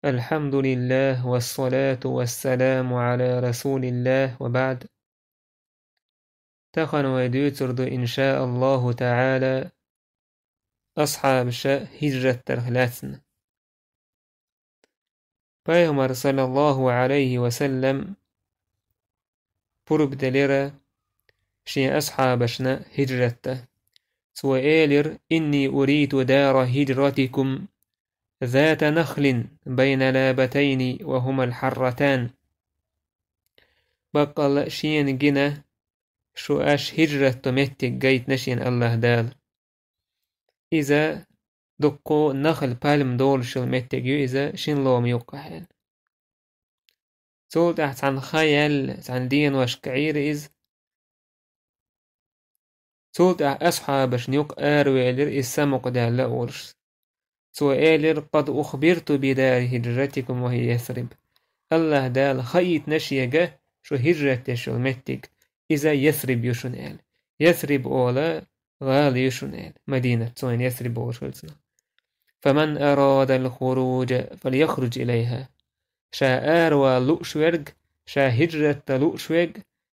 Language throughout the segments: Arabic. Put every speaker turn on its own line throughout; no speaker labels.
الحمد لله والصلاة والسلام على رسول الله وبعد. تخن ويدوترد إن شاء الله تعالى أصحاب هجرة ترهلاتنا. بيغمر صلى الله عليه وسلم برب دليرة شي أصحابشنا هجرة سوئيلر إني أريد دار هجرتكم ذات نخل بين لابتين وهما الحرتان. بقل شين جنة شو أش هجرة تمتك جيت نشين الله دال إذا دقو نخل بالم دول شو متك يو إذا شين لوم يوقع سول تحت عن خيال عن دين وشكعير إذ سول تحت أصحابش نيوك آرويلر السمق دا لأورش سوئيلر قد أخبرت بدار هجرتكم وهي يثرب الله دال خيط نشيجة شو هجرة شو متك إذا يثرب يشنال يثرب أولا غالي يشنال مدينة سوين يثرب أوشلسنا فمن أراد الخروج فليخرج إليها شا آروا لؤشوغ شا هجرة لؤشوغ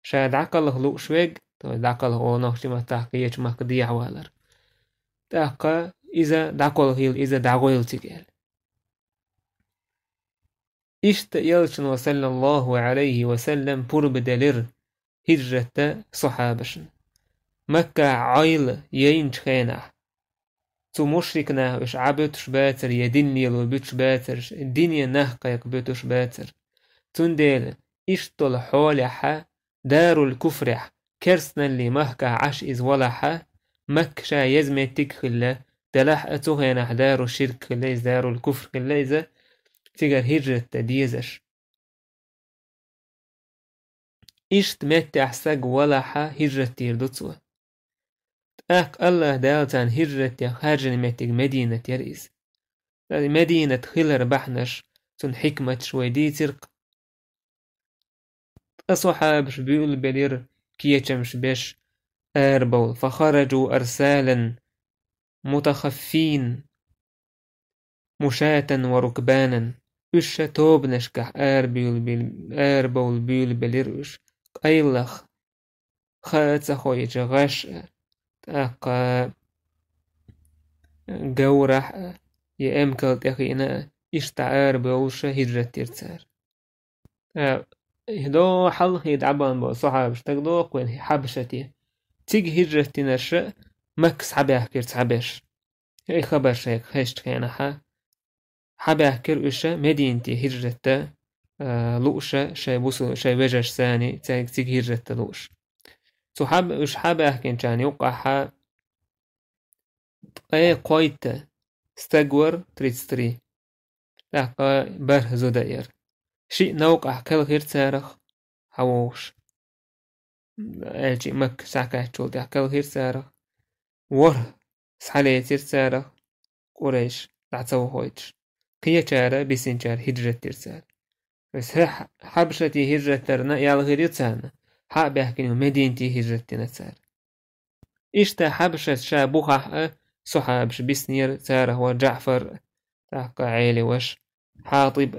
شا دعقله لؤشوغ دعقله أو نخشي ما تحقيش ما قديع والر تحقا إذا دعقله هيل إذا دعقل تقال إشت يلشن صلى الله عليه وسلم برب دلر هجرة صحابشن مكة عيل يينش خينح تو مشركنا وش عبتش باتر يدني لو بيتش باتر الدنيا نهقيق بيتش باتر تنديل اشتل حولها دار الكفرح كرسنا اللي مهكا عش إز ولحا مكشا يزمي تكخلا دلح أتوهينا دار الشرك خليز دار الكفر خليزة تيجر هجرة تديزش اشت مت أحساق ولحا هجرة تيردوتسوه أك الله دالتان هجرة خارجن متك مدينة يرئيس مدينة خلر بحنش تن حكمة شوي دي ترق أصحابش بيقول بلير كيتشمش بش أربول فخرجوا أرسالا متخفين مشاة وركبانا إش توب نشكح أربول بيول بلير إش أيلخ خاتس خويج غش أقا جورح يأمكل تخينا إشتعار بوش هجرة ترسار هدو حل هيد عبان بو صحابش تقدو قوين حبشتي تيج هجرة تنرش مكس حبيه كيرت حبش اي خبر شيك خيشت خينا حبيه كير إشا مدينتي هجرة لوشة شاي بوسو شاي وجش ثاني تيج هجرة لوش سو حب إش حبيه كين كان يوقع اي قويت استقور تريتستري تحقا بره زوداير شيء نوقع كل غير تارخ حووش أجي مك ساكا تقول كل غير تارخ وره سحلي تير تارخ قريش لعتسو هويتش قيا تارا بيسين تار هجرة تير بس حبشتي هجرة ترنا يال غير يتسانا حاب يحكينو مدينتي هجرة تنسار إشتا حبشت شابوخة صحابش بسنير تاره وجعفر تحقا عيلي وش حاطب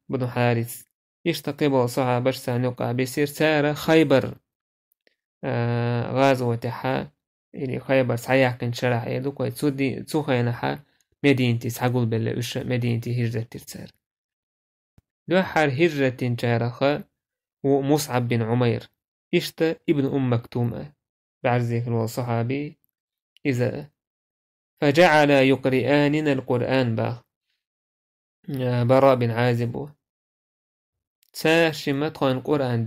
بن حارث يشتقبل صحابش سانوقع بيصير تاره خيبر غازوة حا إلي خيبر سعيح كان شرح يدو كوي تسودي تسوخينا حا مدينتي سعقول بلا إش مدينتي هجرة ترسار دو حار هجرة تنشارخ ومصعب بن عمير إشتا ابن مكتوم بعزيك الصحابي إذا فجعل يقرئاننا القرآن براء بن عازب ساشم مدخن قرآن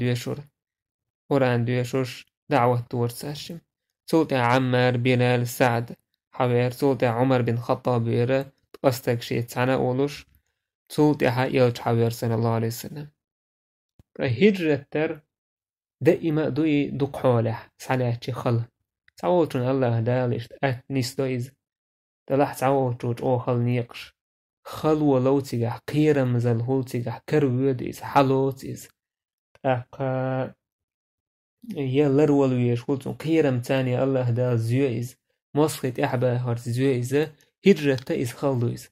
دوشور دعوة تور ساشم سلطة عمار بلال سعد حوير سلطة عمر بن خطاب بيرا تقستك شيء تسعنا أولوش سلطة حيالج حوير صلى الله عليه وسلم هجرة تر دائما دوي دق حوله سعلاتي خل سعوتون الله دالش أتنس دويز دلح سعوتوش أو خل نيقش خلوة لوتيجح قيرة مزال هولتيجح كرويديز حلوتيز أقا يلرول ويش هولتون قيرة متاني الله دا زيويز مصخت أحبا هارت زيويز هجرة تايز خلويز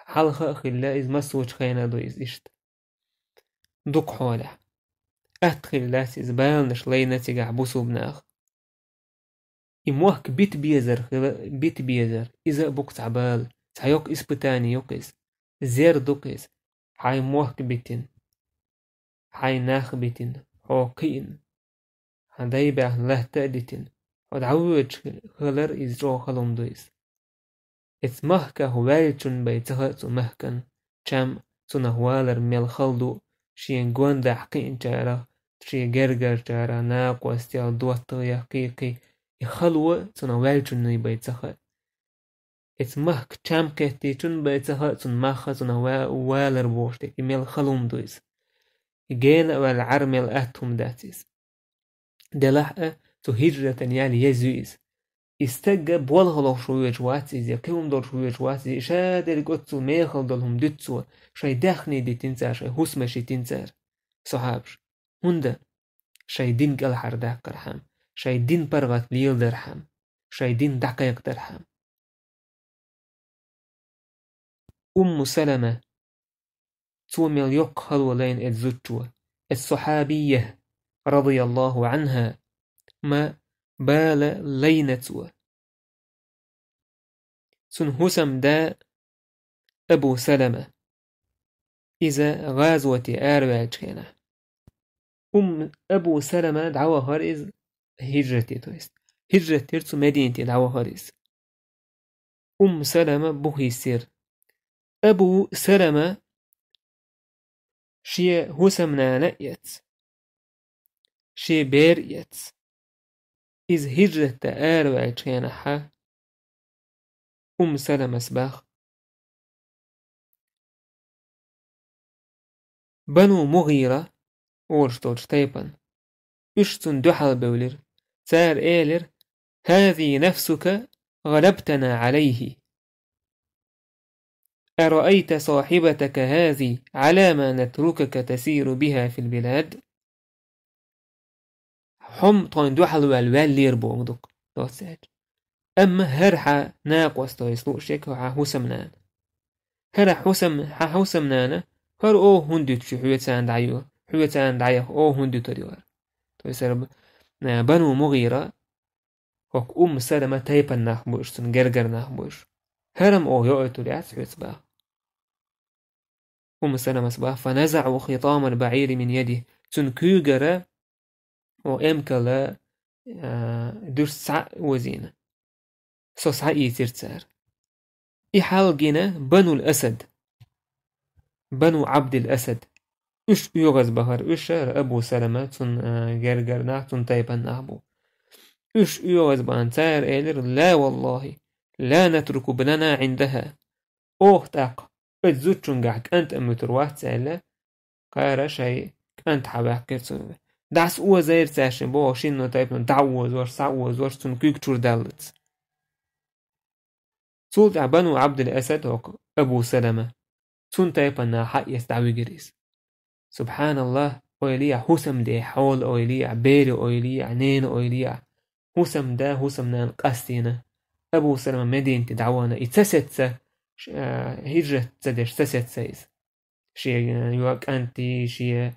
حلقة خلا إز مسوج خينا دو إز إشت دوك حوالح أدخل لاس إز بالنش لينا تيجع بوسو بناخ إموهك بيت بيزر إذا بوك تعبال تعيوك إسبتاني يوكس زير دوكس حاي موهك بيتن حاي ناخ بيتن حوقين هداي باه له تأديتن ودعوج خلر إز جو خلوم دويس إس مهكا هوالتون بيتها تو مهكن چام تو نهوالر ميل خلدو شين گوان دا حقين جارا شي گرگر جارا ناق واستيال دواتو يحقيقي يخلو تو نهوالتون ني بيتها إس مهك چام كهتي تون بيتها تو مخا تو نهوالر بوشتك ميل خلوم دويس جين والعرمل أهتم داتيس دلحقة تو هجرة يالي يزويس استجا بولغلو شوية واتيز يكيوم دول شوية واتيز شادر قدسو ميخل دولهم دتسو شاي داخني دي تنسار شاي هسمشي تنسار صحابش هندا شاي دين قلحر داك درحام شاي دين برغت ليل درحام شاي دين دقيق درحام سلمة توميل يقهل ولين الزجوة الصحابية رضي الله عنها ما بال لينتوه سن هسم دا أبو سلمة إذا غازوة آرواج كان أبو سلمة دعوة هاريز هجرتي تويست هجرة ترسو مدينتي دعوة هاريز سلمة بوهي سير أبو سلمة شي هسمنا نأيت شي بيريت إذ هجرة آرواج كان حا سلمة سباخ بنو مغيرة أورشتوج تيبان اشتن دحل بولر سار إيلر هذه نفسك غلبتنا عليه أرأيت صاحبتك هذه على ما نتركك تسير بها في البلاد حم طين دحل والوال لير بوغدك أما هرحا ناقوس تويسلو شك حسمنان هر حسمنان هر أو هندت في حويتان دعيو هندت ريوار تويسر بنو مغيرة وك سلمة تايبا ناخبوش تن جرجر ناخبوش هرم أو يؤتوا لعس حسبا سلمة سبا فنزعوا خطام البعير من يده تن كيجر وإمكلا درسع وزينة سوسع يترتسار إحال جينا بنو الأسد بنو عبد الأسد إش يغز بهر إش أبو سلمة تن جرجر ناخ تن تايبا ناخبو إش يغز بان تاير إيلر لا والله لا نترك ابننا عندها تاق اتزوتشنجعك أنت أمتروات سألة قارة شيء أنت حباك كرتون دعس زير تاشن بو شينو تايبن دعوز ور سعوز ور تن كيكتور دالت سولت بنو عبد الأسد هوك أبو سلمة تن تايبن حق يستعوي جريس سبحان الله أوليع حسم دي حول أوليع بيري أوليع نين أوليع حسم دا حسم نان قستينا أبو سلمة مدينة دعوانا اتسست هجرة تدش تسست سيز شيء يوك أنتي شيء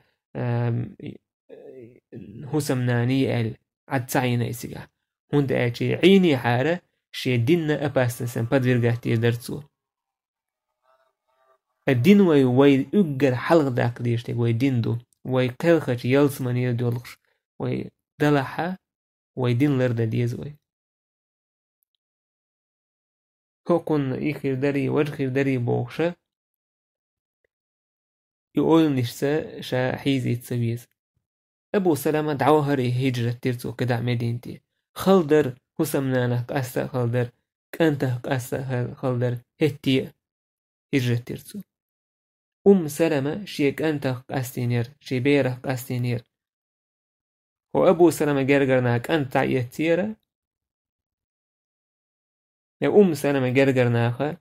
حسم ناني ال عد سعينا يسيقع هند أجي عيني حارة شيء ديننا أباستنسن بدفرقاتي درتسو الدين وي أجر حلق داك ديشتك وي دين دو وي قلخش يلسمن يدولخش وي دلحة وي دين لرد ديز وي هوكن إخير داري وجخير داري بوخشة يقول نشسا شا حيزي تسويز أبو سلمة دعوه هري هجرة ترتو كدع مدينتي خلدر حسمنانه قاسة خلدر كانته قاسة خلدر هتي هجرة ترتو سلمة شيك أنته قاستينير شي بيره قاستينير وأبو سلمة جرجرناك أنت يتيرة يا سلمة جرجرناخا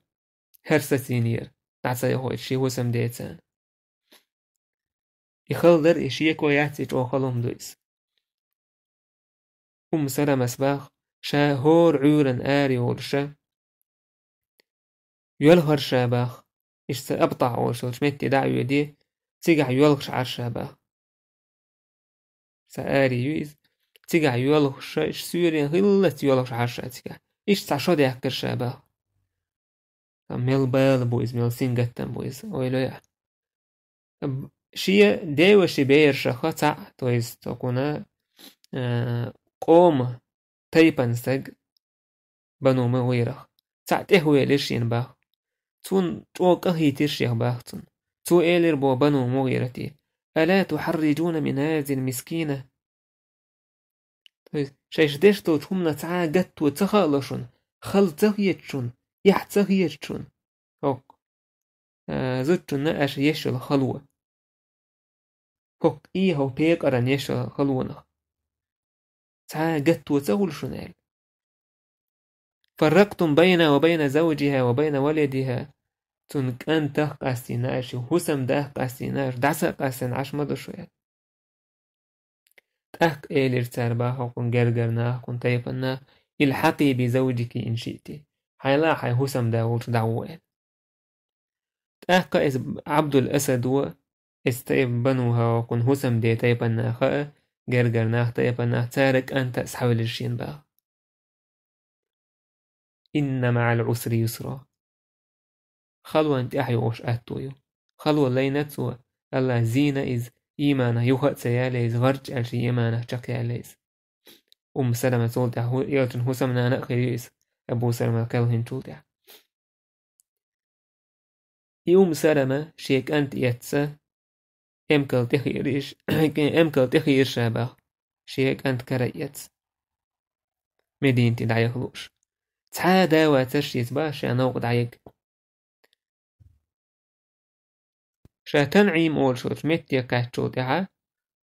هرستينير تعطي هو شي وسم ديتان يخلدر إشيك ويعطي جو خلهم دويس سلمة سباخ شا هور عورن آري ورشا يلهر شاباخ إيش سأبطع أول شو متي دعوة دي تيجع يولغش عرشابا سأري يوز تيجع يولغش إيش سوري غلة يولغش عرشاتك إيش تعشود يحكر شابا ميل بال بويز ميل سينجتن بويز ويلو يا شيء ديو شي بير شخا تاع تويز تكونا قوم تايبان سج بنو مويرخ تاع تهوي ليشين باخ تون توقع هي ترشيخ باختن تو إيلر بو بنو مويرتي ألا تحرجون من هذه المسكينة شايش ديشتو تهمنا تعا قدتو تخالشون خل تغيتشون يح تغيتشون هوك زوتشون نقاش يشو الخلوة هوك هو بيك أران يشو الخلوة تعا قدتو تغلشون إل فرقتم بين وبين زوجها وبين ولدها تنك أن تقاسي ناش وحسم ده قاسي ناش دعسا قاسن عش مدشوية تأك إيلر ترباه كن جرجرنا كن تيفنا الحقي بزوجك إن شئتي حيلا حي حسم ده ولش دعوة تأك إز عبد الأسد و استيب بنوها وكن حسم ده تيفنا خاء جرجرنا تيفنا تارك أنت أسحول الشين باه إن مع العسر يسرا خلوا أنت أحيوش أتويو خلوا لينتسو الله زينة إز إيمانه يوخت سياليز غرج ألشي إيمانه شكياليز سلمة تولتع يلتن حسمنا نأخيريس أبو سلمة كالهن تولتع سلمة شيك أنت يتسا أمكال تخيريش أمكال تخير شابه شيك أنت كريتس مدينتي دعي خلوش تعادا واتشيت باشا نوق دعيك شا تنعيم أول شوت متيا كاتشوتها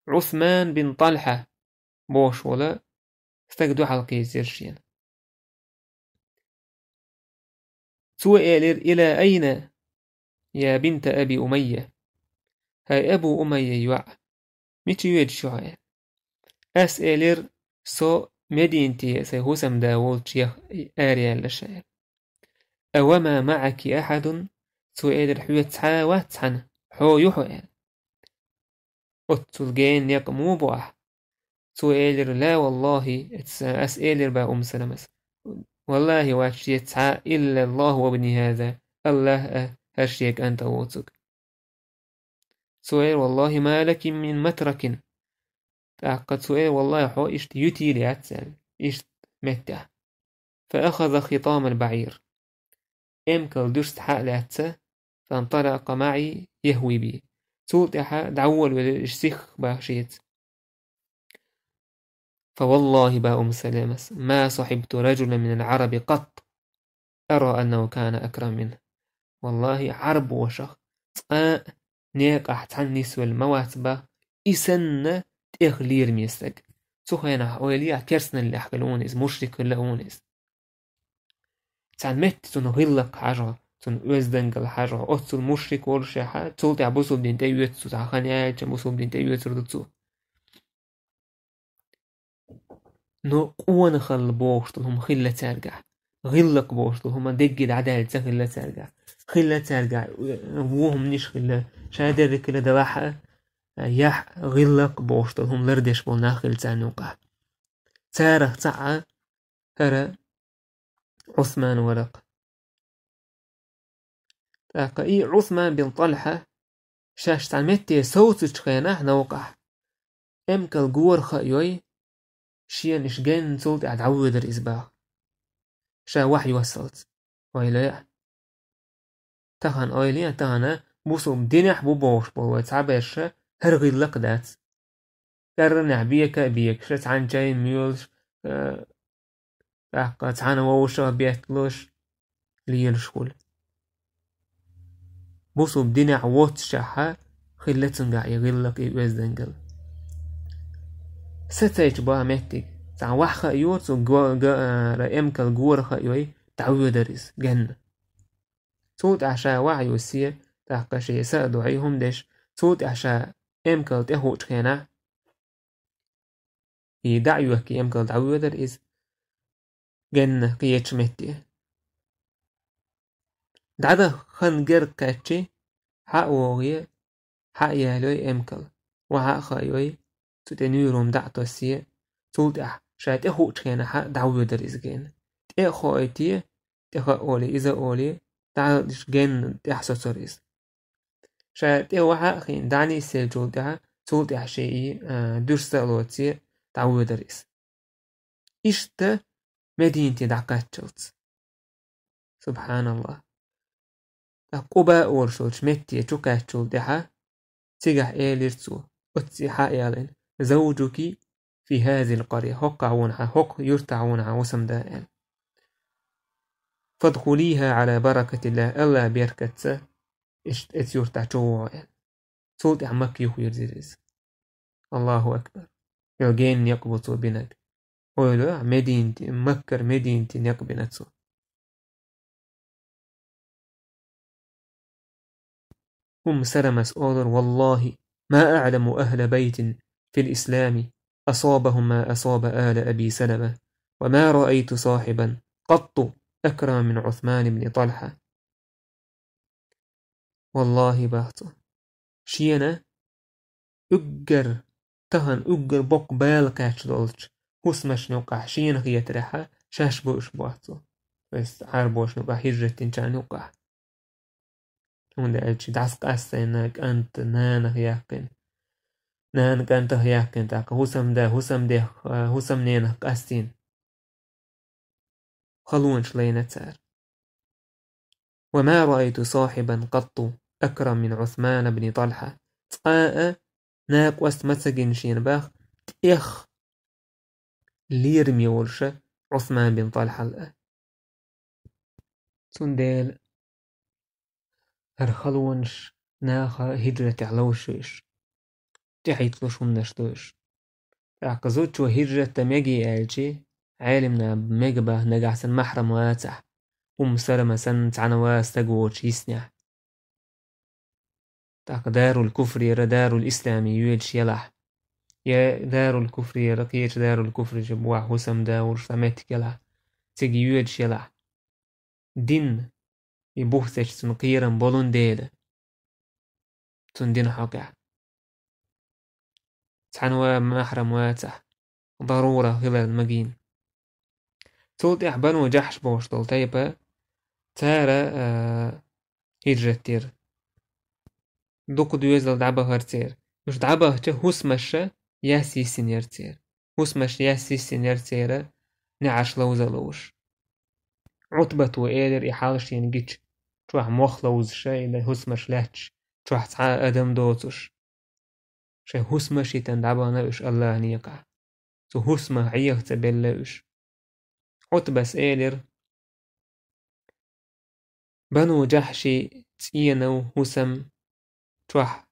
عثمان بن طلحة بوش ولا استقدو حلقي زرشين سؤال إلى أين يا بنت أبي أمية هاي أبو أمية يوع متى يوجد شوية أسألر سو مدينتي سيهوسم داول شيخ آريا للشاعر أوما معك أحد سؤال حوية تحاوات عن حو يحوى أتلقين يقمو بوح سؤال لا والله أسألر با سلمس والله واشي تحا إلا الله وابني هذا الله هشيك أنت ووتك سؤال والله ما لك من مترك تعقد سؤال والله حو إشت يتي ليتسأل إشت متع فأخذ خطام البعير إمكل درست حق لاتسا فانطلق معي يهوي بي سولت حق دعول والإشسيخ باشيت فوالله با سلامس ما صحبت رجلا من العرب قط أرى أنه كان أكرم منه والله عرب وشخ نيك أحتان نسوى المواتبة إسن تغلير ميستك سوخينا حوالي كرسنا اللي أحكالونيز مشرك اللونيز مت تنهلك حاجة تنوزدنجل حاجة أتصل مشرك ورشة تولت عبوسو بدين تيوتسو تعخاني عبوسو بدين تيوتسو ردتسو نو قوان خل بوشتل هم خلة ترجع غلق بوشتل هم دقيد عدالة خلة ترجع خلة ترجع وهم نش خلة شادر كلا دواحة يح غلق بوشتل هم لردش بولنا خل تانوقع تاره تعا هرا عثمان ورق تاقي عثمان بن طلحة شاش تعمتي صوت تشخينه نوقع امكال جور خيوي شيان إشجان صوت عدعود الإسباع شا وحي وصلت ويلا تهان أيليا تهانا بوسو بدينح بوبوش بو تعبش هرغي اللقدات كرنع بيك شت عن جاي ميولش قد عنا ووشا بيتلوش ليلشول بوسو بدينح ووت شاحا خلتن قاع يغلق يوزدنقل ستيج با مهتك تع وحخا يورتو رأيمكال جور خيوي تعويو درس جنة صوت عشاء وعي وسير تحقشي سأدو عيهم دش صوت عشاء امكال تهوش خينا يدعيوه كي امكال تعويو درس جنة قيتش مهتي دعدا خنجر كاتشي حق وغي حق يالوي امكل وحق خايوي تتنيروم دعتو السيه تولتح شايت اخو تخينا حق دعوه دريزجين اخو ايتي تخا اولي اذا اولي تعالش جين تحسو سوريس شايت اخو حق خين دعني سيجول دعا تولتح شيء درس لوتي دعوه دريز إشتا مدينتي دعكاتشلت سبحان الله قبا أورشوش متي تكاتشل دحا تيجح إيليرتسو أتسي حائلين زوجك في هذه القرية هق عونها هق يرتعونها وسم دائل فادخليها على بركة الله ألا بيركتسا إت يرتع جوائل صوت عمك يخير زيريز الله أكبر يلقين يقبطوا بنك ويلو مدينتي مكر مدينتي يقبنتسو سلمس أولر والله ما أعلم أهل بيت في الإسلام أصابهم ما أصاب آل أبي سلمة وما رأيت صاحبا قط أكرم من عثمان بن طلحة والله باهتو شينا أجر تهن أجر بق بالكاتش دولش هسمش نوقع شينا هي ترحة شاش بوش باهتو بس عاربوش نوقع هجرة تنشان نوقع هون أجي دعسك أنك أنت نانه يقين نانك أنت يقين تاك هسم ده هسم نينك أستين خلون شلينا تسار وما رأيت صاحبا قط أكرم من عثمان بن طلحة تقاء ناك وست مسجن شين باخ إخ ليرمي ورشة عثمان بن طلحة الأ سندال هرخلونش ناخا هجرة علوشش تحيطلوش ومنشتوش عقزوت شو هجرة تميجي آلجي عالمنا بمجبه نجحسن محرم واتح سلمة سن تعنواس تقوش يسنع تاق دار الكفر يرى دار الإسلام يويلش يلح يا دار الكفر يرى كيش دار الكفر جبوع حسم داور سمتك يلح تيجي يويلش يلح دين يبوثش سنقيرا بولون ديلة تندين حقع تعنوا محرم واتح ضرورة هلال مجين تولت إحبانو جحش بوشتل تايبا تارا هجرة تير دوق دويزل دعبا هرتير مش دعبا هته هسمشة ياسي سينيرتير هسمش ياسي سينيرتير نعش لوزلوش عطبة وإيدر إحالش ينجيش تروح مخلوز شاي لهسمش لاتش تروح تعا أدم دوتش شاي هسمش يتندعبا ناوش الله نيقع تو هسمة عيغ تبلوش عطبس إيدر بنو جحشي تينو هسم تروح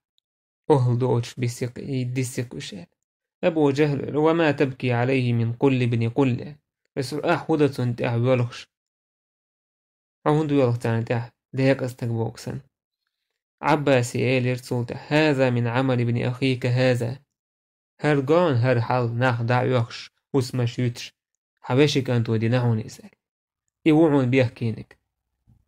أهل دوتش بيسيق يديسيق وشال أبو جهل وما تبكي عليه من قل بن قل بس أحودة تنتع بيولخش عهندو يولخ تانتع ديك أستقبوكسن عباسي إيلير صوته هذا من عمل ابن أخيك هذا هرقان هر حال ناخ دعيوخش وسمش يتش حباشي كانتو ديناهون إسال يوعون بيحكينك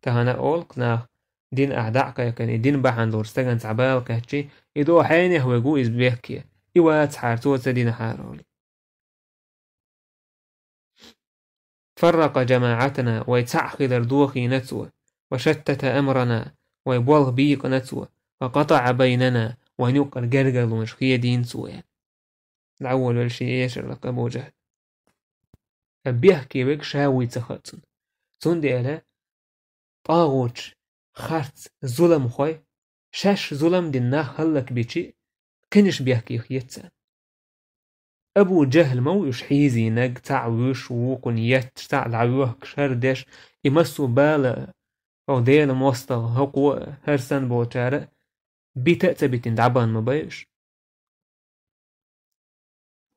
تهانا أولك ناخ دين أعداءك يكن دين بحان دور استغن تعبال كهتشي إدو حيني هو يقو إز بيحكي إيوات حارتو تدين حارولي فرق جماعتنا ويتعخذ دوخي نتوه وشتت أمرنا ويبوغ بيق نتوه وقطع بيننا ونوق الجرجل ومشخية دين سوء الأول والشي يشر لك أبو جهل بيحكي بك شاوي تخطن تندي ألا طاغوش خارت ظلم خوي شاش ظلم دينا خلك بيشي كنش بيحكي خيتسان أبو جهل موش حيزي نج تعويش ووقن يتع العويوه كشردش يمسو بالا أو ديل موسطة هقو هرسن بوشارة بتأتبتين دعبان مبايش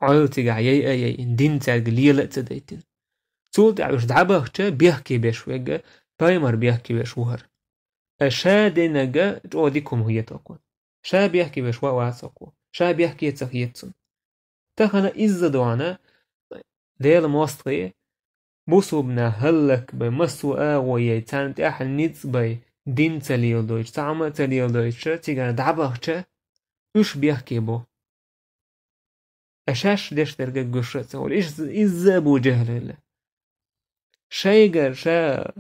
عيلتي عيي أي دين تاقليلة تدايتين تول دعوش دعباخشة بيحكي بيشويقة بايمر بيحكي بيشوهر أشا دي نجا جوديكم هي تقوى شا بيحكي بيشوا واسقو شا بيحكي يتسخيتسن تخنا إزا دوانا ديل موسطي بوسو بنا هلك بمسو آغو يتان تاح النيتس باي دين تليل دويش تعمى تليل دويش تيجان دعبخش إيش بيحكي بو أشاش ليش ترجع قشرة تقول إيش أبو جهل له شيء شا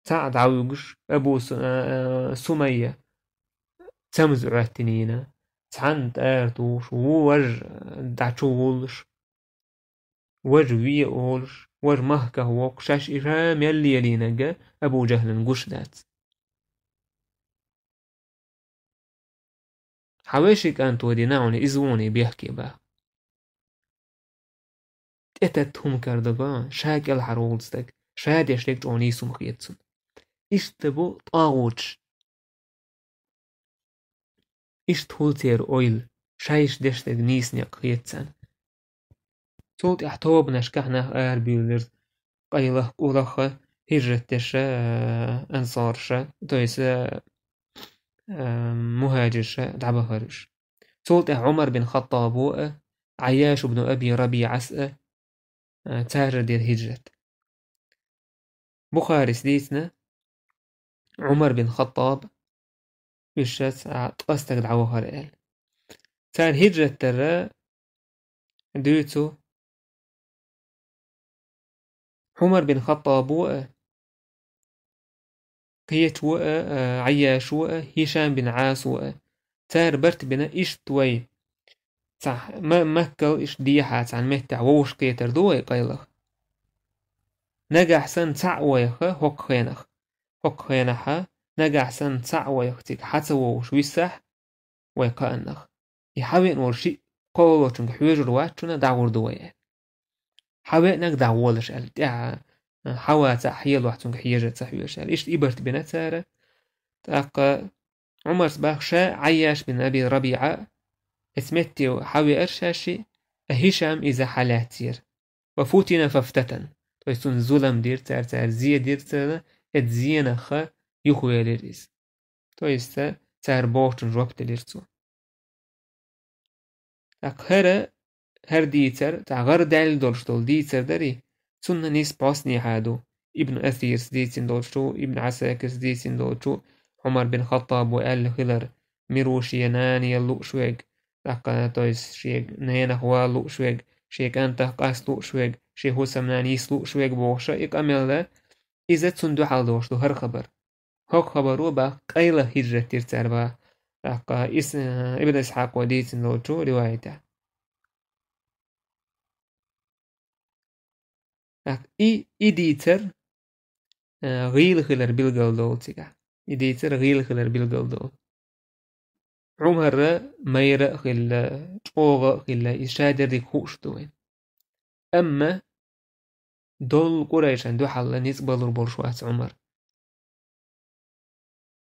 تعد عوجش أبو سمية تمز عتنينا تعنت أرتوش ووج دعشولش وج ويقولش وج مهكه وقشاش إشام يلي يلينجا أبو جهل قش دات حواشي كانت وديناوني إزوني بيحكي بقى اتتهم كردغان شاكل حرولستك شاد يشلك جوني سمخيتسون إشتبو طاوتش إشتولتير أويل شايش دشتك نيسنيق خيتسان صوت احتوب نشكحنا بيولرز قيلة قولخة هجرتش أنصارش تويس مهاجرش دعبهرش صوت عمر بن خطاب عياش بن أبي ربيعة تاجر ديال هجرة بخاري سديتنا عمر بن خطاب بشت قصتك دعوة هرقل تان هجرة ترى دوتو عمر بن خطاب قيت عياش هشام بن عاص تار برت بنا إيش توي صح ما مكل إيش ديحات عن مهتع ووش قيتر دوي قيلخ نجح سن تعويخ هوك خينخ نجح سن تعويخ تيك حتى ووش ويسح ويقانخ يحاول ورشي قولو تنك حويجر واتشنا دعور دوي حاول نك دعولش التع حوا تحيل واحد تنك حيجر تحويش إيش إبرت بنا تارة تاق عمر سباخشا عياش بن أبي ربيعة اسمتي حاوي أرشاشي هشام إذا حالاتير وفوتنا ففتتن تويسون ظلم دير تار زي دير تار اتزينا خا يخوي لريس تويستا تار بوشن روبت لرسو أقهر هر ديتر غر دال دولشتول ديتر داري سنة نيس باسني هادو ابن أثير سديتين دولشتو ابن عساكر سديتين دولشتو عمر بن خطاب وآل خلر ميروشي يناني يلوق شويق لقا تويس شيق نينا هوا لوق شويق شيق أنت قاس لوق شويق شي هو سمنانيس لوق شويق بوشا إق أميلا إذا تسندو حال دوشتو هر خبر هوك خبرو با قيلة هجرة تيرتار با لقا ابن إسحاق وديتين دولشتو روايته إديتر غيل خلر بيلغل دول تيجا إديتر غيل خلر بيلغل دول عمر مير خلا طوغ خلا إشادر دي خوش دوين أما دول قريش عندو حل نسبة للبرشوات عمر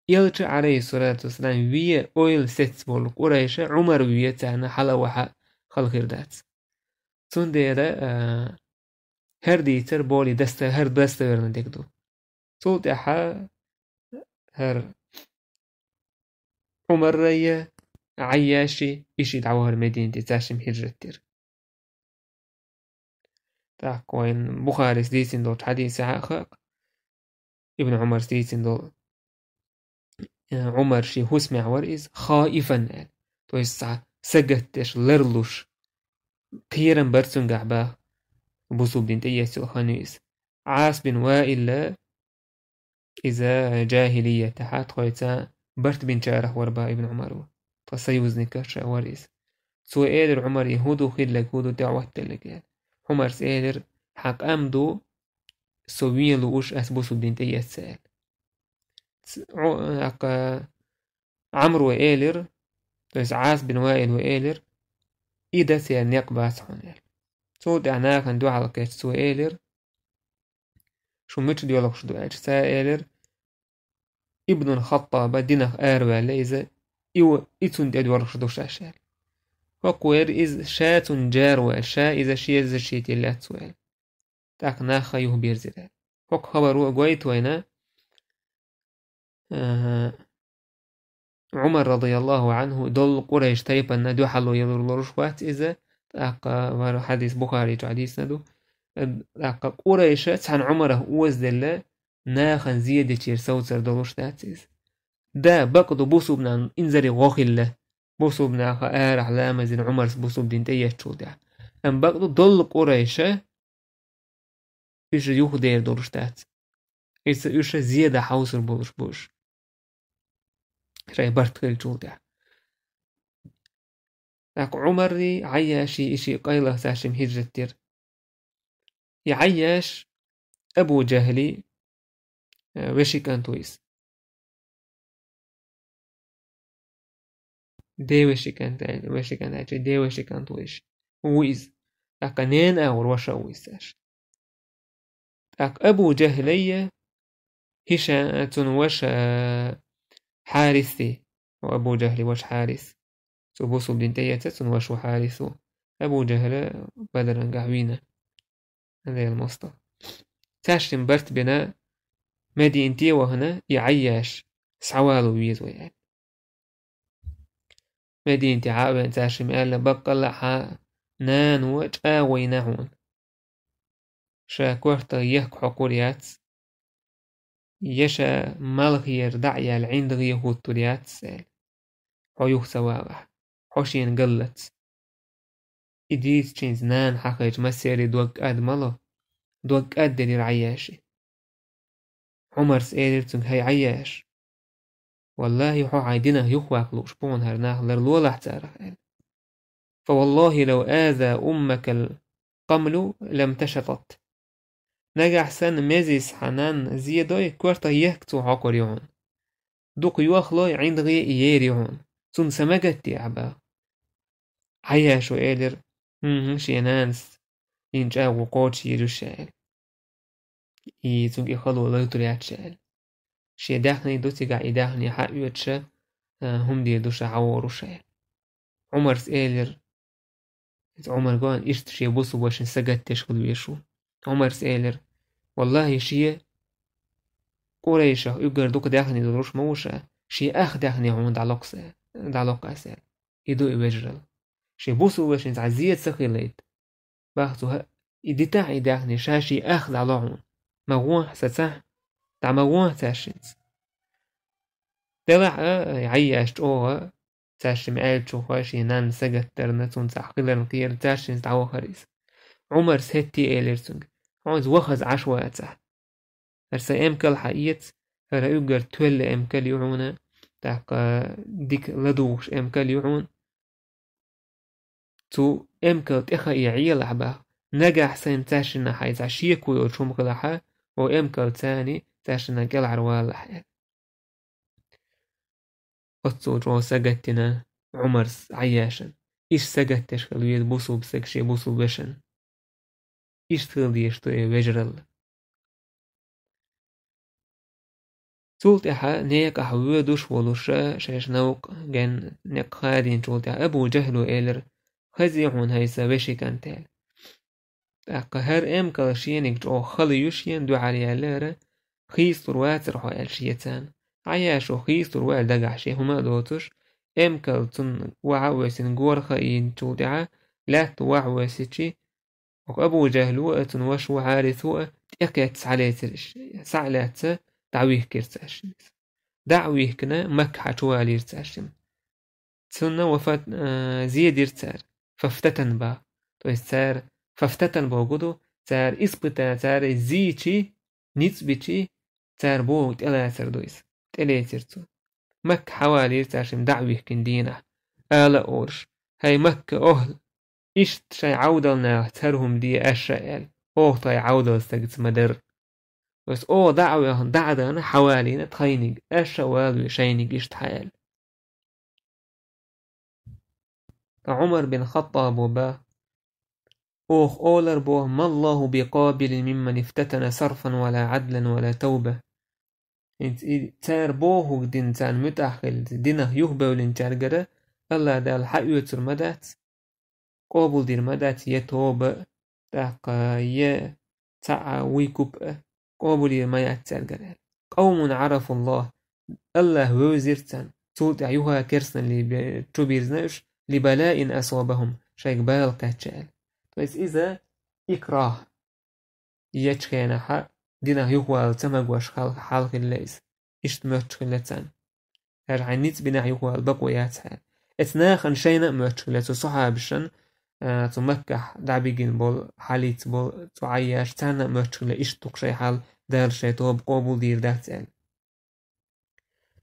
يلتش عليه الصلاة والسلام ويا أويل ست بول قريش عمر ويا تانا حلا وحا خلقير دات سون ديرا هر ديتر بولي دستا هر دستا ورنا ديكدو صوت احا هر عمر ريا عياشي إشي دعوها المدينة تاشم هجرتير تاكوين بخاري سديتين دول حديث عاخق ابن عمر سديتين دول عمر شي هسمع ورئيس خائفا تويسع سجتش لرلوش قيرا برسون قعباه بوصوب دين تيسي الخانيس عاس بن وائل إذا جاهلية تحت خويتا برت بن شارح وربا ابن عمر فسيوزني كرشا ورئيس سو إيدر عمر يهودو خلق هودو دعوة تلقى عمر سيدر حق أمدو سويلو وش أسبوسو دين تيسي عمرو وإيلر تويس عاس بن وائل وإيلر إذا سيرنيق باسحون سود عناك عندو على كيش سو إيلر شو مش ديولك شدو إيش سا إيلر ابن الخطاب دينخ آروا ليزا إتون ديولك شدو شاشال وقوير إز شاتون جاروا شا إذا شيز شيتي لا تسوال تاك ناخا يهبير زلال وق خبرو قويت وينا عمر رضي الله عنه دول قريش تايبا ندو حلو يلور لرشوات إذا تاقا حديث بخاري حديث ندو تاقا قريش تحن عمره وزدل ناخن زيادة تير سوتر دولوش تاتيز دا بقدو بوسو بنا انزري غوخيلة بوسو بنا خائر علامة زين عمرس بوسو بدين تيهتشو دا ام بقدو دول قريشة إيش يوخ دير دولوش تات إيش زيادة حوصر بولوش بوش شاي برتقل تشو دا لك عمري عياشي إشي قيلة ساشم هجرة تير يعياش أبو جهلي وشي كان تويس دي وشي كان تاعي دي وشي كان تويش ويز لك نين أور وشا ويساش لك أبو جهلية هشا تنوش حارثي وأبو جهل وش حارث سبوسو بدين تيتا تنوش حارثو أبو جهل بدرن قهوينة هذا المصطفى تاشتم برت بنا مدينتي وهنا يعيش سعوالو ويزو يعني مدينتي عابن تاشم ألا بقلعها نان وجا وينهون شاكورتا يهك حقوريات يشا مالغير دعيا العند غيهو التوليات سال حيوه سوابح حوشين قلت إديس تشينز نان حقيج مسيري دوك أد مالا دوك أد دليل عياشي عمر سيدر تنك هاي عياش والله يحو عايدنا يخواك لوشبون هرناه لرلولا احتارك فوالله لو آذى أمك القمل لم تشطت نجح سن ميزيس حنان زيدوي كورتا يهكتو عقريون دوق يوخلوي عند غي إيريون سن سمجتي عبا عياشو إيدر شينانس ينجا وقوتش يدوشال يتنك يخلو ليتريات شال شي داخني دوتي قا يداخني حقيوتشا هم دي دوشا عوروشال عمر سئلر عمر قان إشت شي بوسو باشن سجد تشغل ويشو عمر سئلر والله شي قريشة يقدر دوك داخني دروش موشا شي أخ داخني عمود دعلوق أسال يدو يوجرل شي بوسو باشن تعزيت سخيليت باختو يدي تاعي داخني شاشي أخ دعلوعون مغوان ستسح دع مغوان تاشنز دلع يعيش اوه تاشم عيلشو خواشي نان سجد ترنتون تحقيلن قيل تاشنز دعوه خريس عمر سهتي إيلرسونج عاوز وخز عشواتح هرسا امكال حقيت هرا يقدر تول امكال يعونا تاق ديك لدوش امكال يعون تو امكال تخا يعيل عبا نجح سين تاشنا حيز عشيكو يوشوم قلحا و امكال تاني تاشنا قل عروال حيال قطو جو سجدتنا عمر عياشن إيش سجدتش خلوية بوسو بسكشي بوسو بشن إيش تغلي يشتوي وجرل سولت إحا نيك أحوه دوش ولوشا شاش نوق جن نيك خادين سولت أبو جهلو إيلر خزيعون هايسا وشي كان تال تاقا هر ام كالشينك جو خليوشين دو عليا لارا خيستر واتر حو الشيتان عياشو خيستر وال دقعشي هما دوتش ام كالتن وعوسين قور خاين تودعا لا توعوسيشي وأبو جهلو أتن وشو عارثو تأكيد سعلات دعويه كيرتاشن دعويه كنا مكحة توالي يرتاشن تسنى وفات زيد يرتار فافتتن با تو يستار فافتتن با قدو تار إسبتا تار زيشي نسبتي تار بو تألاتر دويس تألاترتو مك حوالي يرتاشن دعويه كندينة آلا أورش هاي مكة أهل إشت شي عودلنا ترهم دي أشياء طاي عودل استجت مدر بس دعوة دعنا حوالي نتخينج أشوال شينج إشت حال عمر بن خطاب وبا أولر بوه ما الله بقابل ممن افتتن صرفا ولا عدلا ولا توبة تار بوه دين تان متأخل دينه يهبه ولنجارجرة الله دا الحق يتر مدات قابل دير مدات يتوبة تاقا ي تاع ويكوب قابل ما يتسرجر قوم عرفوا الله وزيرتن صوت أيها كرسن اللي بتشوبيرزناش لبلاء أصابهم شيك بال قتشال بس إذا إكراه يتشكينا حق دينا يخوال تمغوش حالك الليز إشت متشخلتان هر نيت بنا يخوال بقويات حال اتناخن شينا متشخلتو صحابشن تو مكح دعبيجين بول حاليت بول تو عياش تانا متشخل إشت تقشي حال دال شي توب قوبول دير داتال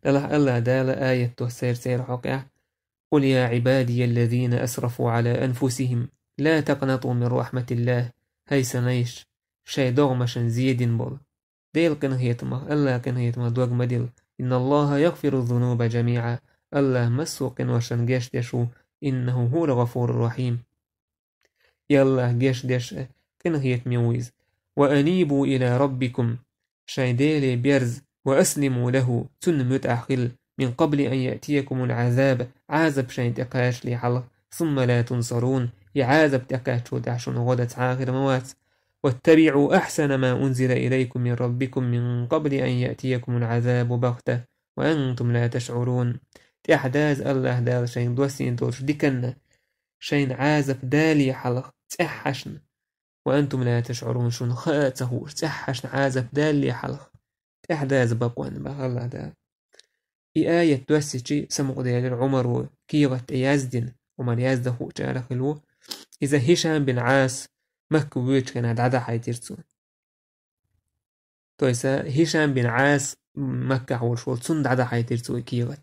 لله ألا دال آية تسير سير حقع قل يا عبادي الذين أسرفوا على أنفسهم لا تقنطوا من رحمة الله هاي سنيش شي دغمشن زيدين بول ديل كنهيتما ألا كنهيتما دوغ مديل إن الله يغفر الذنوب جميعا ألا مسو قنوشن جيش ديشو إنه هو الغفور الرحيم يلا جيش ديش كنهيت ميويز وأنيبوا إلى ربكم شي ديلي بيرز وأسلموا له تن متأخل من قبل أن يأتيكم العذاب عذاب شين تقاش لي حلق ثم لا تنصرون يعذب تقاشو دعشون غدت آخر موات واتبعوا أحسن ما أنزل إليكم من ربكم من قبل أن يأتيكم العذاب بغتة وأنتم لا تشعرون تأحداز الله دال شين دوسين دولش ديكن شين عازب دالي حلق تأحشن وأنتم لا تشعرون شون خاته تأحشن عازب دالي حلق تأحداز بقوان بغ الله دال آية دوسيجي سمق ديال عمر كيغة يزدن ومن يزده هو جارخلو إذا هشام بن عاس مكويت كان عدد حيتيرتون تو إذا هشام بن عاس مكة والشول تون عدد حيتيرتون كيغة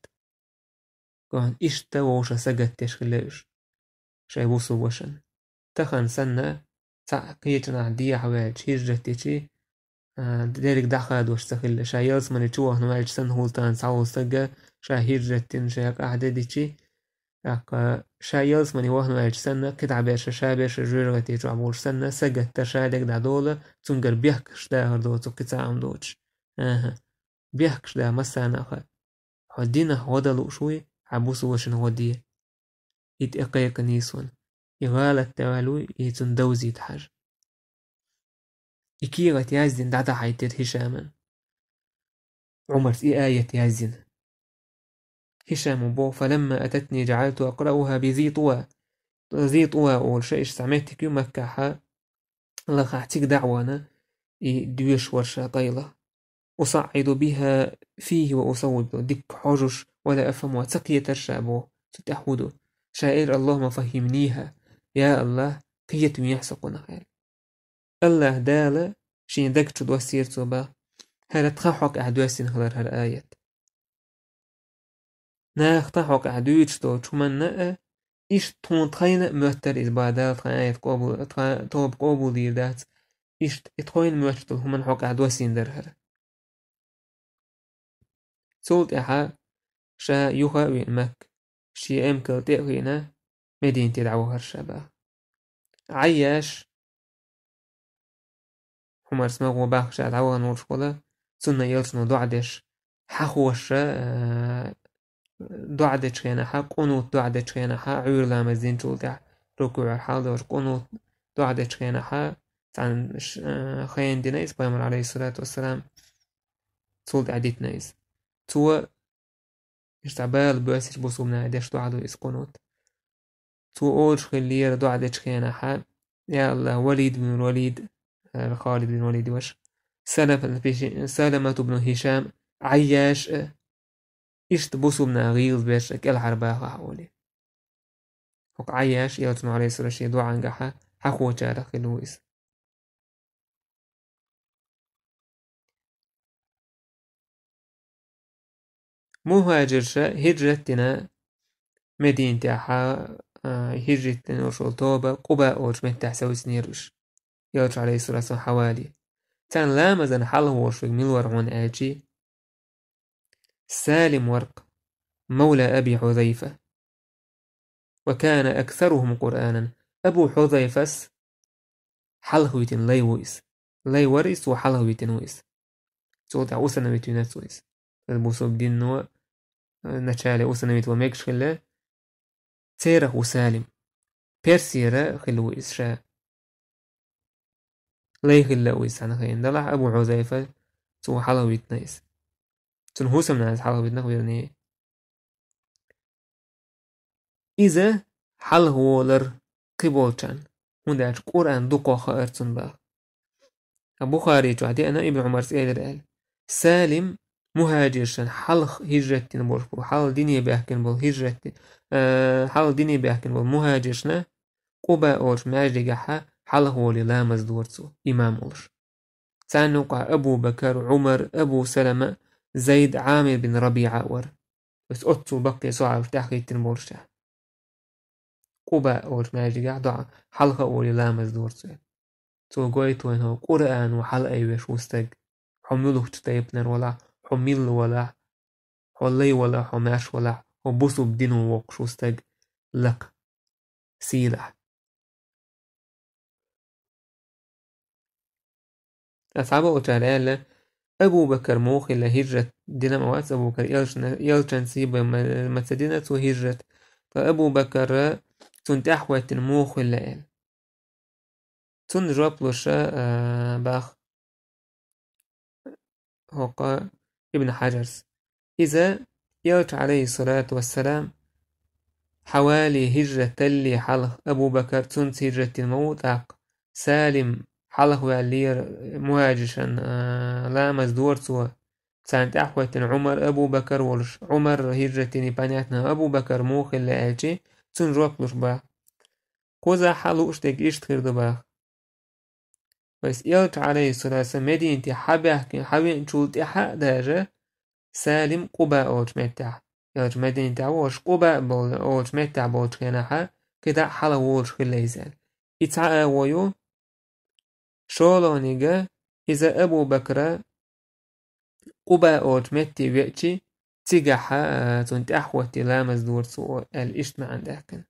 كان إشتا ووشا سجد تشخلوش شاي بوسو وشن تخن سنة تعقيتنا عدية حوالي هجرتي ديرك دخل دوش تخل شايلس من تشوه نوالج سن هولتان ساول سجا شا هجرتين شاك أعدادي شايلس من يوه نوالج سنة كتع بيش شابيش جرغتي جعبوش سنة سجا تشالك دا دولة تنقر بيحكش دا هردو تكتا عم دوش بيحكش دا مسانا أخا حدينا هودلو شوي عبوسو وشن هودية يتقيق نيسون يغالة توالو يتن دوزي تحاج إكيغة يازدين دعدا حيتر هشاما عمر آية يازدين هشام بو فلما أتتني جعلت أقرأها بذي طوى ذي طوى أول شيء استعملتك يوم مكاحا الله خاعتك دعوانا دويش ورشا طيلة أصعد بها فيه وأصوب دك حجش ولا أفهم وتقية الشابو تتحودو شائر اللهم فهمنيها يا الله قية يحسقنا خير الله دالة شين دك تدوى سيرتو با هل تخحوك أعدوسين خلال هالآيات ناخ تخحوك أعدوش تو تشمن إيش تون تخين مهتر إزبادات خايت قبول توب قبول ديردات إيش تخين مهتر هم حوك أعدوسين درهر سولت إحا شا يوها وينمك شي أمكل تأغينا مدينة تدعوها الشباب عياش همار سماغو باخش دعوها نور شغلة سنة يلسنو دعدش حخوش دعدش خينا حا قنوت دعدش خينا حا عور لامزين تولتع ركوع حاضر قنوت دعدش خينا حا عن خين دينيس بيامر عليه الصلاة والسلام تولتع ديت نيس تو اشتعبال باسش بصومنا عدش دعدو إس قنوت تو أولش خلير دعدش خينا حا يا الله وليد بن الوليد خالد بن الوليد وش سلمة بن هشام عياش إشت بوسو بن غيظ بيش كل حرباها حولي فوق عياش يلتم عليه الصلاة والسلام دعا نجحا حقو جارة خلويس مهاجر شا هجرتنا مدينة تاعها هجرتنا وشول توبة قباء أوش متاع سوي سنيروش يلتم عليه الصلاة والسلام حوالي تان لامزن حاله وشوك ملورعون آجي سالم ورق مولى أبي حذيفة وكان أكثرهم قرآنا أبو حذيفس حلهويتن ليويس ليوريس وحلهويتن ويس سوطع أوسنويتن نتويس البوصوب دين نوع نتشالي أوسنويت وميكش خلا تيره وسالم بيرسيرا خلويس شا لي خلويس عن خين دلع أبو حذيفة سو حلهويتن نيس تنهوسم ناس حلهويتن نخبرني إذا حلهولر قبولشان هنداش قرآن دوقو خائرتن با بخاري تعدي أنا ابن عمر سئل قال سالم مهاجرشن حلق هجرتين بول حال ديني بيحكن بول هجرتين حال ديني بيحكن بول مهاجرشنا قبا أورش ماجدقها حلق ولي لا مزدورتو إمام أورش سانوقع أبو بكر عمر أبو سلمة زيد عامر بن ربيعة ور بس أتو بقي صعب تحقيق بولشة قبا أورش ماجدقها ضع حلق ولي لا مزدورتو تو قويت وين هو قرآن وحلقة يوش وستق حملوه تتايبنر ولا حميل ولا حولي ولا حماش ولا وبوسو بدينو وقش وستق لك سيلح أصحابه وتعالى أبو بكر موخي لهجرة دينا موات أبو بكر يلشن سيبا متدينة هجرة فأبو بكر تنتحوة موخي لأل تن جابلوشا باخ هوقا ابن حجرس إذا يلت عليه الصلاة والسلام حوالي هجرة اللي حلق أبو بكر تنس هجرة الموت سالم حلق واللي مهاجشا لا مزدور سوى سانت أحوة عمر أبو بكر ولش عمر هجرة نبانياتنا أبو بكر موخ اللي أجي تن روكلوش با قوزا حلوش تك إشت خير باخ بس يلت عليه الصلاة والسلام مدينتي حبي نشولت إحا داجة سالم قبا أوج متع يوج مدينة تعوش قبا بول أوج متع بوج كناحا كدا حلا ووج خليزال إتعا ويو شولونيغا إذا أبو بكر قبا أوج متي ويأتي تيجاحا تنت أحوتي لا مزدور سوء الإشت ما عندك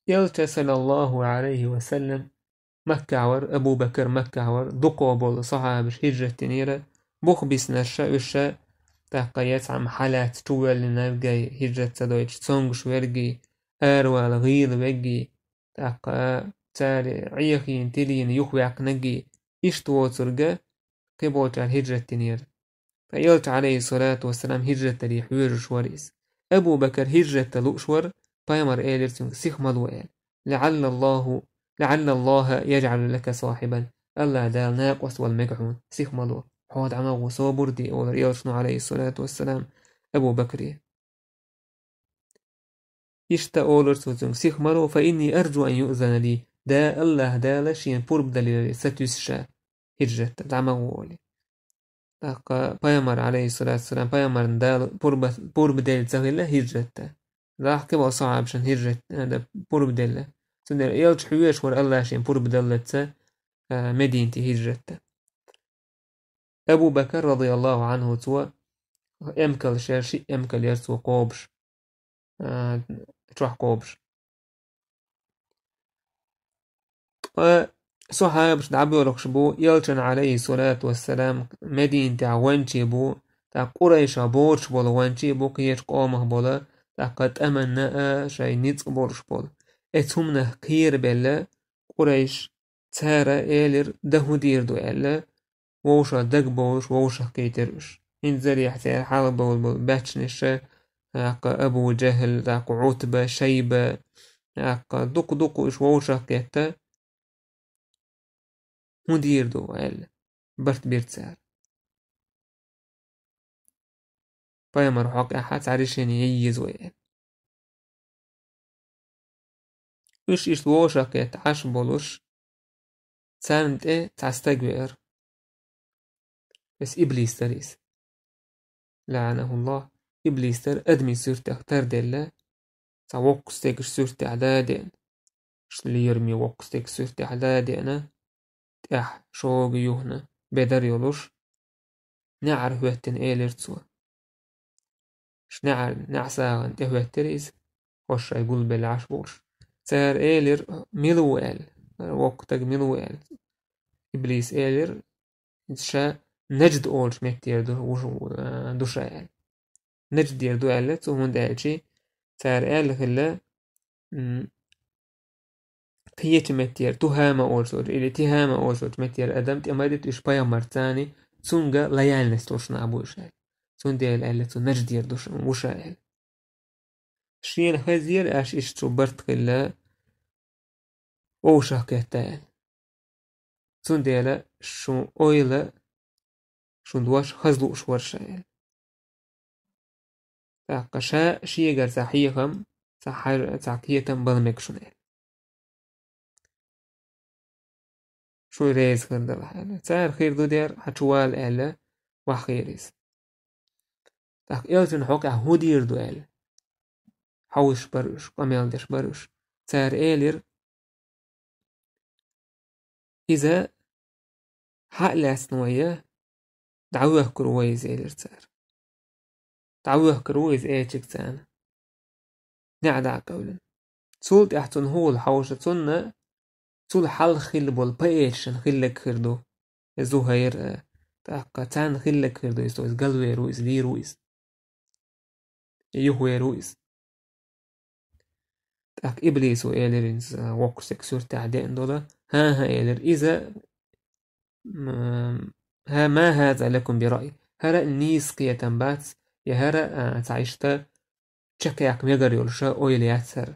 يلت صلى الله عليه وسلم مكة ور أبو بكر مكة ور دقوا بول صحاب هجرة تنيرة بوخ بيسنرشا وشا تحقيات عم حالات طوال لنرجع هجرة تدويش تسونغش ورجي أروال غيل وجي تحقا تاري عيخين تلين يخويق نجي إشتوى ترجع قبوت على هجرة تنيرة فيلت عليه الصلاة والسلام هجرة تري حوير شواريس أبو بكر هجرة لؤشور بايمر إيلرتون سيخ ملوئل لعل الله يجعل لك صاحبا الله دال ناقص والمقعون سيخ ملو حوض عمو صوبردي أو ريوشنو عليه الصلاة والسلام أبو بكر إشتا أولرتون سيخ ملو فإني أرجو أن يؤذن لي دا الله دال شين بورب دليل ستوسشا هجرة دعمو أولي بايمر عليه الصلاة والسلام بايمر دال بورب دليل زغيلة هجرة راح كبا صعب شان هجرة هذا بورب دليل سندر يلج حويش ور الله شين بورب دليل مدينتي هجرة أبو بكر رضي الله عنه توا أمكل شرشي أمكل يرسو قوبش تروح قوبش صحابش دعبو رخشبو يلجن عليه الصلاة والسلام مدينتي عوانشي بو تا قريش بورش بول وانشي بو كيش قومه بولا تا قد أمنا شاي نيتس بورش بول اتهمنا كير بلا قريش تارا إيلر دهو دير دو إلا ووشا دق بولش ووشا كيترش إن زري حتى حال بول باتشنش أبو جهل عتبة شيبة دق إش ووشا كيتا مدير دو إلا برت بيرتسار بايمر حق أحد عريشين ييزو إلا إش ووشا كيت عش بولش تساند تستقبر بس إبليس تريس لعنه الله إبليس تر أدمي سورت أختار دلا وقستك سورت أعدادين اللي يرمي وقستك سورت أعدادين تح شوق يوهنا بدر يلوش نعرف وقتن إيلرتسوا نعسا أنت وقتريز وش يقول بالعش بوش سار إيلر ملوال وقتك ملوال إبليس إيلر شا نجد أولش مكتير دو شايل نجد يردو ألت وهون دالشي سار أل خلا قيت متير تهامة أولسوج إلي تهامة أولسوج متير أدم تأمرت إشبايا مرتاني تونغا ليال نستوشنا أبو إشايل تون ديال ألت نجد يردوش وشايل شين خزير أش إشتو برت خلا ووشك يتال تون ديلا شو أويلا شو دواش خزلو شورشايل تاقشا شيغر صحيحم صحيح صحيحتم بالمكشونيل شو ريز خردل حالا تار خير دو دير حتوال ألا وخيريس تاق إلتن حوك هودير دو ألا حوش برش قميل دش برش تار إلير إذا حق لاسنوية دعوه كرويز إلير تار دعوه كرويز إيشك تان نعدع قولن تولت احتن هو الحوشة تن تول حل خيل بول بايشن خيلك خردو ازو هير تاقا تان خيلك خردو ازو از قلوي رويز لي رويز يهوي رويز تاق إبليس وإيلرينز وقر سكسور تعدين دولا ها إيلر إذا ها ما هذا لكم برأي هرا النيس قية بات يا هرا تعيشتا تشكيك ميغر يولشا أويل ياتسر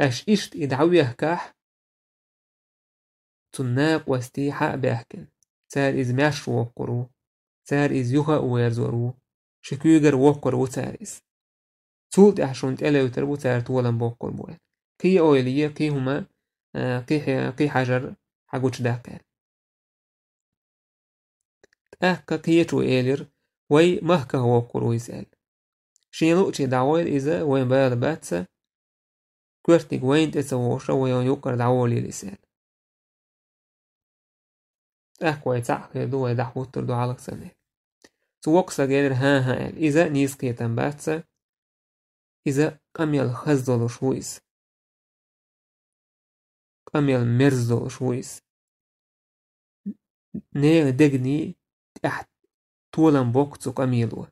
أش إشت إدعويه كاح تناق واستيحاء بأحكن سار إز ماش وقرو سار إز يوها ويرزورو شكوغر وقرو سار إز تولد أحشونت ألا يتربو سار طولا بوقر بوين كي أويلية كي هما كي حجر حقوش داكال أحكا كي يتو إيلر وي مهكا وقرو يسأل شينو تشي دعويل إذا وين بار باتسا كورتنيك وين تسووشا وين يوكر دعوالي لسال أحكوا يتعق دو يدحوتر دو عالق سنة توقسا جير ها إذا نيسكي تنباتسا إذا قميل خزدل شويس قميل مرزدل شويس نير دقني تحت طولا بوكتو قميلو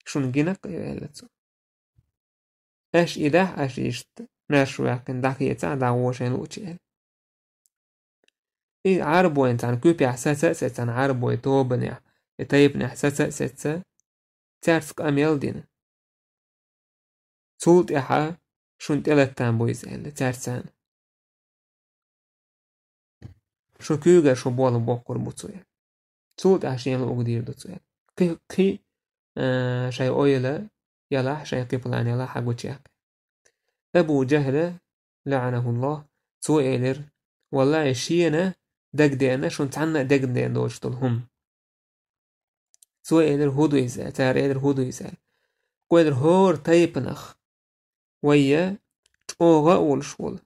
شون جينك يالتو أش إده أش إشت ناشو يكن داكي يتع دعوشين لوشيل إيه عربو إنتان كوبي أحساسا ستان عربو يتوبني يتايبني أحساسا ستسا تارس قميل دين تولت إحا شون تلتان بويزيل تارسان شو كيوغا شو بولا بوكر بوتسويل تولت أحشين لأقدير دوتسويل كي شاي أويلا يلا شاي قبلان يلا حقو تشاك أبو جهل لعنه الله سوئلر والله شينا دق دينا شون تعنا دق دين دوشتلهم سوئلر هودو يزال تاريلر هودو يزال قويدر هور تايبنخ ويا تقوغا والشول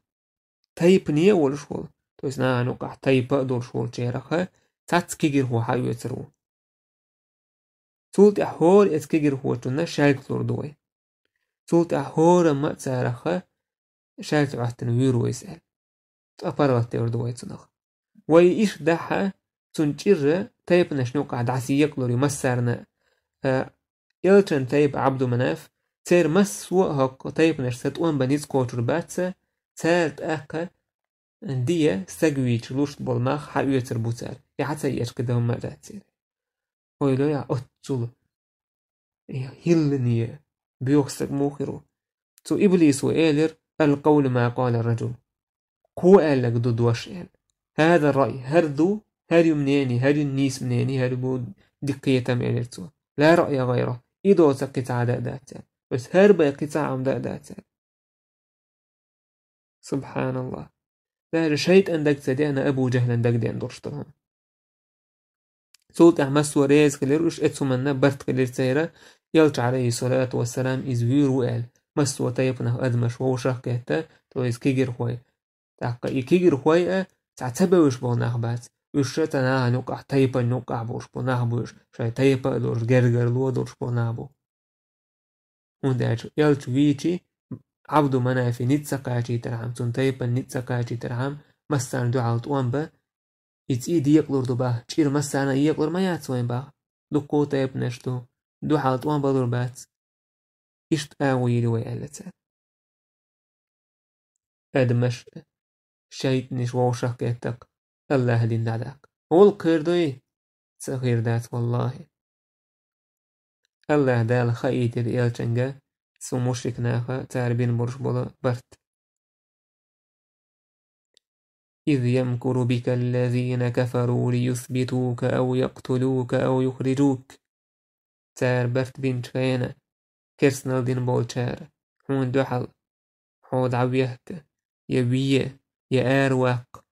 تايبنية والشول تويسنا نوقع تايبا دول شول جيرخا تاتكيجر هو حايو يترو تولت أحور اتكيجر هو تنا شالك لور دوي تولت أحور ما تسارخا شالك عهتن ويرو يسأل تأبارغت تيور دوي تنخ وي إيش دحا تنجر تايب نشنوقع دعسي يقلور يمسارنا يلتن تايب عبدو مناف تير مسوء هق تايب نشتت وان بنيز كوتر باتسا تالت أكا ديا ساقوي تلوش بالماخ حقوية تربوتال يحتى يشكدهم ما داتير ويلو يا أتول هيلنية بيوخسك موخرو تو إبليس وإيلر القول ما قال الرجل قو قال لك ضد وشئل هذا الرأي هردو هاريو منيني هاريو النيس منيني هاريو دقية ميلرتو لا رأي غيره إيدو تقطع داتا بس هربا قطع عم داتا سبحان الله لا رشيت أن دك تدينا أبو جهل أن دك دين درشتهم سولت أحمس وريز كليروش اتسو منا برت كلير تيرا يلج عليه الصلاة والسلام إزوير وقال مسو تيبنه أدمش ووشاق كهتا تو إز كيجر هواي تاقا يكيجر هواي تعتبوش بوناخ بات وشتنا نوقع تيبا نوقع بوش بوناخ بوش شاي تيبا دورش جرجر لو دورش بونابو ونداج يلج ويجي عبدو منافي نتسقاجي ترحم تون تيبا نتسقاجي ترحم مسان دعالت وانبا يتسيدي يقلور دو باه تشير مسانا يقلور ما ياتسوين باه دو قوتا يبنشتو دو حالت وان بدور بات إشت آوي لوي ألتا أدمش شايت نش ووشاق كيتك الله دين دعداك هو القير دوي سخير دات والله الله دال خايت دي إلتنجا سو مشرك ناخا تاربين برش بولا برت إذ يمكر بك الذين كفروا ليثبتوك أو يقتلوك أو يخرجوك. تار برت بنت خيانة كرسنال دين بولشار هون دحل حود عبيهك يبيه يأرواق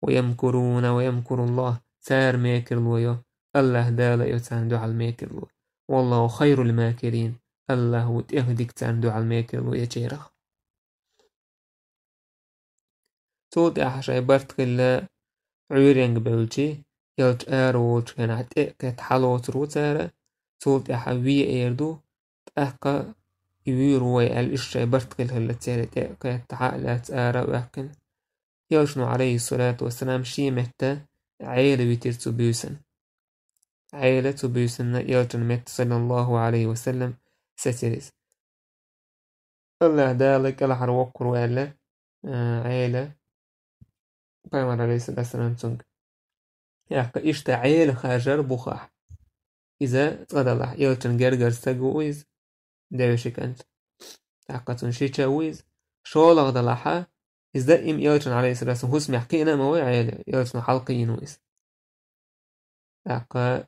ويمكرون ويمكر الله تار ميكر لويا الله دالا يتان دحل ميكر لو والله خير الماكرين الله وتهدك تان دحل ميكر لويا جيرخ تود أحشاي برت كلا عيرينج بلجي يلج آروج كان عتئك تحلوت روتارة تود أحوي إيردو تأكا يويروي الإشاي برت كلا التي تأكا تحالات آرا وأكن يلجنو عليه الصلاة والسلام شي متى عيلة بيترتو بيوسن عيلة بيوسن يلجن مت صلى الله عليه وسلم ستريس الله دالك الحر وقر وعلا عيلة بايمر عليه الصلاة والسلام تنك يحكا إشتا عيلة خاجر بخاح إذا تغدلح يلجن جرجر ستاقويز داوشك أنت يحكا تنشيشا ويز شو لغدلحا إذا إم يلجن عليه الصلاة والسلام هسمي حكينا ما هو عيلة يلجن حلقين ويز يحكا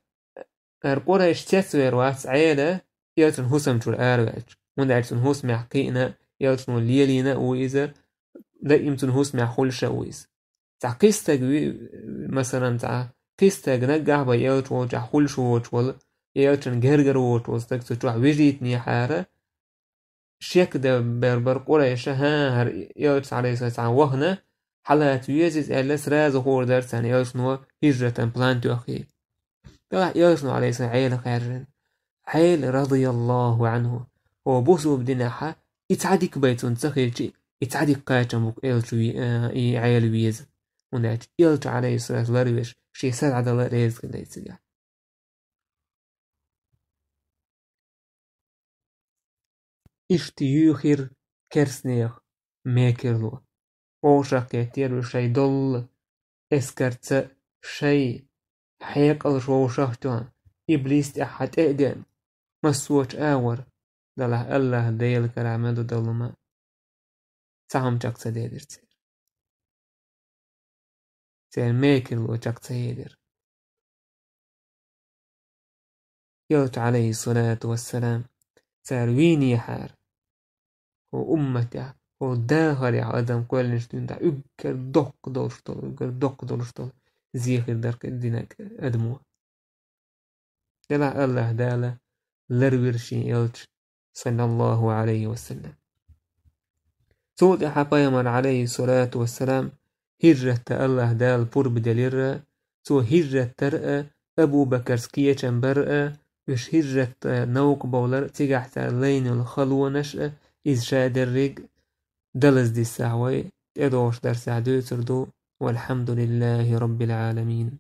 أرقورا إشتات ويروات عيلة يلجن هسم جور آرواج من دعجن هسمي حكينا يلجن ليلينا ويزر لا يمتن هسمي حولشا ويز تع قيستك مثلا تع قيستك نجح بيالت وجع حولش وجول يالتن جرجر وجول تكتوع ويجيتني حارة شيك ده بربر قريش ها هر يالت عليه ساعة وهنا حالات يزيز ألس راز هور درس عن يالتنو هجرة بلانتو أخي طلع يالتنو عليه ساعة عيل خيرن عيل رضي الله عنه هو بوسو بدناحة يتعديك بيتون تخيل يتعديك قايتمك إلتو عيل ويز وناج يلت عليه الصلاة والسلام شيء سعد الله رزق الله يسجع اشتيوخر كرسنيخ ماكرلو وشاق كتير شيء ضل اسكرت شيء حيق الشوشاختوان إبليس أحد إقدام مسوش آور دله الله ديل كرامدو دلما سهم جاك سديدر تير ماكرلو جاك سيدر يلت عليه الصلاة والسلام سارويني حار وأمته وداخل عدم كل نشتون دا أكر دق دولشتول زيخر درك دينك أدمو دلا الله دالا لرورشي يلتش صلى الله عليه وسلم سود حقيمر عليه الصلاة والسلام هجرة الله دال برب دلير سو هجرة ترأى أبو بكر سكية برأى وش هجرة نوق بولر تيجحت لين الخلوة نشأ إذ شاد الرق دلز دي السعوي تدوش در سعدو تردو والحمد لله رب العالمين.